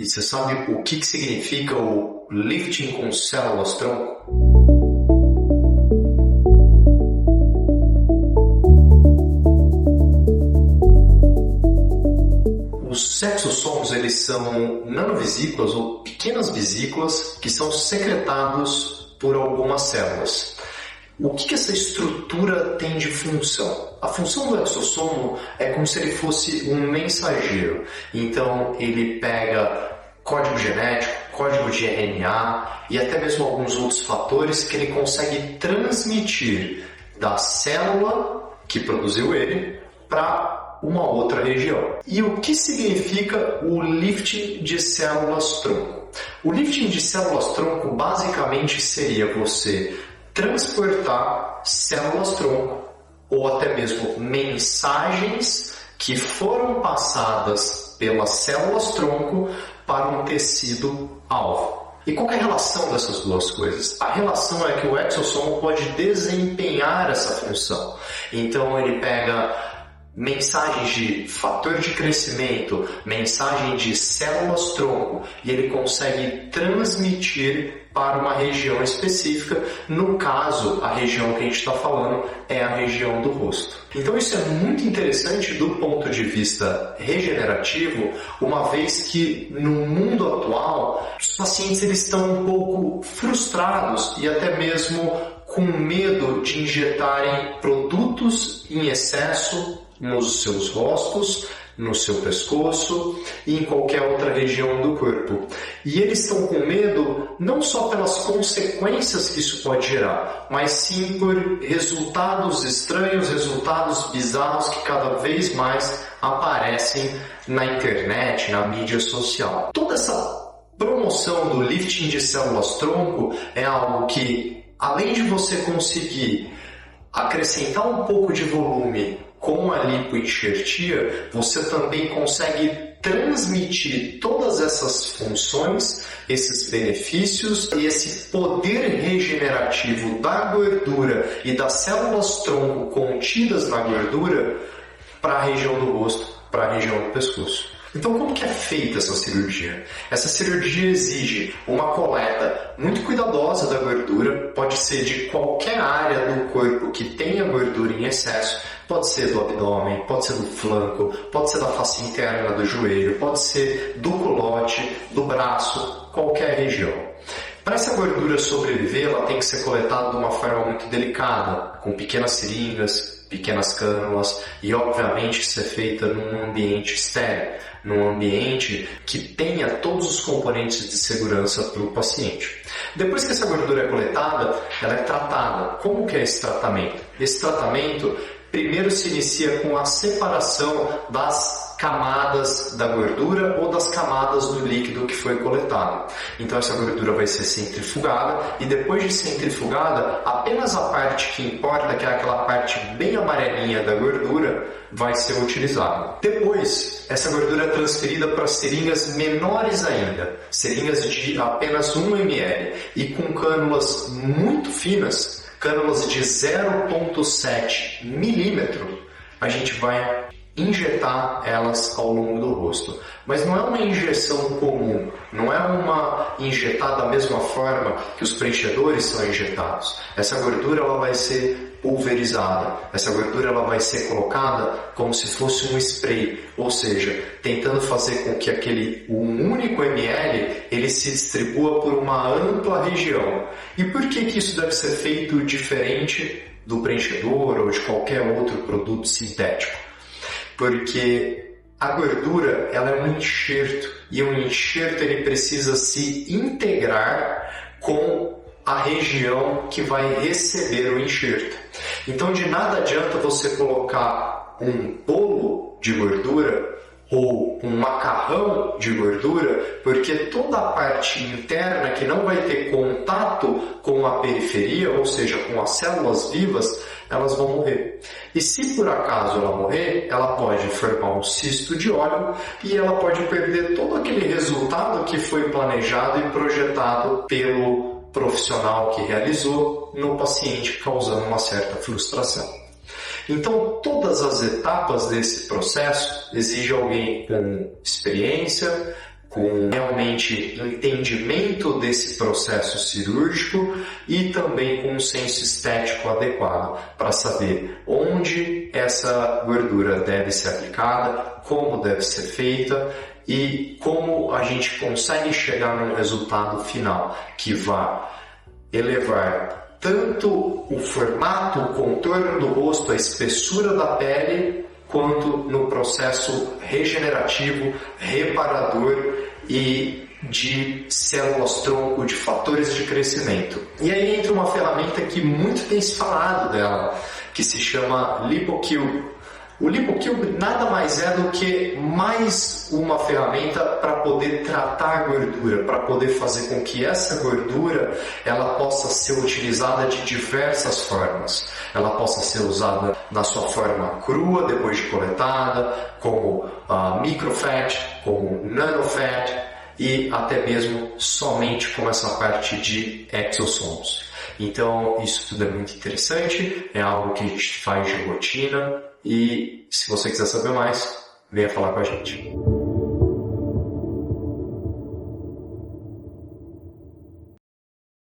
E você sabe o que significa o lifting com células-tronco? Os exossomos, eles são nanovesículas ou pequenas vesículas que são secretados por algumas células. O que essa estrutura tem de função? A função do exossomo é como se ele fosse um mensageiro. Então, ele pega código genético, código de RNA e até mesmo alguns outros fatores que ele consegue transmitir da célula que produziu ele para uma outra região. E o que significa o lifting de células-tronco? O lifting de células-tronco basicamente seria você transportar células-tronco ou até mesmo mensagens que foram passadas pelas células-tronco para um tecido-alvo. E qual é a relação dessas duas coisas? A relação é que o exossomo pode desempenhar essa função. Então ele pega mensagens de fator de crescimento, mensagem de células-tronco e ele consegue transmitir para uma região específica. No caso, a região que a gente está falando é a região do rosto. Então isso é muito interessante do ponto de vista regenerativo, uma vez que no mundo atual os pacientes eles estão um pouco frustrados e até mesmo com medo de injetarem produtos em excesso nos seus rostos, no seu pescoço e em qualquer outra região do corpo. E eles estão com medo não só pelas consequências que isso pode gerar, mas sim por resultados estranhos, resultados bizarros que cada vez mais aparecem na internet, na mídia social. Toda essa promoção do lifting de células-tronco é algo que, além de você conseguir acrescentar um pouco de volume com a lipoenxertia, você também consegue transmitir todas essas funções, esses benefícios e esse poder regenerativo da gordura e das células-tronco contidas na gordura para a região do rosto, para a região do pescoço. Então, como que é feita essa cirurgia? Essa cirurgia exige uma coleta muito cuidadosa da gordura, pode ser de qualquer área do corpo que tenha gordura em excesso, pode ser do abdômen, pode ser do flanco, pode ser da face interna do joelho, pode ser do culote, do braço, qualquer região. Para essa gordura sobreviver, ela tem que ser coletada de uma forma muito delicada, com pequenas seringas, pequenas cânulas e, obviamente, ser feita num ambiente estéril, num ambiente que tenha todos os componentes de segurança para o paciente. Depois que essa gordura é coletada, ela é tratada. Como que é esse tratamento? Esse tratamento primeiro se inicia com a separação das camadas da gordura ou das camadas do líquido que foi coletado. Então essa gordura vai ser centrifugada e depois de centrifugada, apenas a parte que importa, que é aquela parte bem amarelinha da gordura, vai ser utilizada. Depois, essa gordura é transferida para seringas menores ainda, seringas de apenas 1 ml e com cânulas muito finas, cânulas de 0,7 milímetro, a gente vai injetar elas ao longo do rosto. Mas não é uma injeção comum, não é uma injetar da mesma forma que os preenchedores são injetados. Essa gordura ela vai ser pulverizada, essa gordura ela vai ser colocada como se fosse um spray, ou seja, tentando fazer com que um único ml ele se distribua por uma ampla região. E por que isso deve ser feito diferente do preenchedor ou de qualquer outro produto sintético? Porque a gordura ela é um enxerto e um enxerto ele precisa se integrar com a região que vai receber o enxerto. Então de nada adianta você colocar um bolo de gordura ou um macarrão de gordura, porque toda a parte interna que não vai ter contato com a periferia, ou seja, com as células vivas, elas vão morrer. E se por acaso ela morrer, ela pode formar um cisto de óleo e ela pode perder todo aquele resultado que foi planejado e projetado pelo profissional que realizou no paciente, causando uma certa frustração. Então, todas as etapas desse processo exigem alguém com experiência, com realmente entendimento desse processo cirúrgico e também com um senso estético adequado para saber onde essa gordura deve ser aplicada, como deve ser feita e como a gente consegue chegar num resultado final que vá elevar tanto o formato, o contorno do rosto, a espessura da pele, quanto no processo regenerativo, reparador e de células-tronco, de fatores de crescimento. E aí entra uma ferramenta que muito tem se falado dela, que se chama LipoCube. O LipoCube nada mais é do que mais uma ferramenta para poder tratar a gordura, para poder fazer com que essa gordura ela possa ser utilizada de diversas formas. Ela possa ser usada na sua forma crua, depois de coletada, como microfat, como nanofat e até mesmo somente com essa parte de exossomos. Então, isso tudo é muito interessante, é algo que a gente faz de rotina e se você quiser saber mais, venha falar com a gente.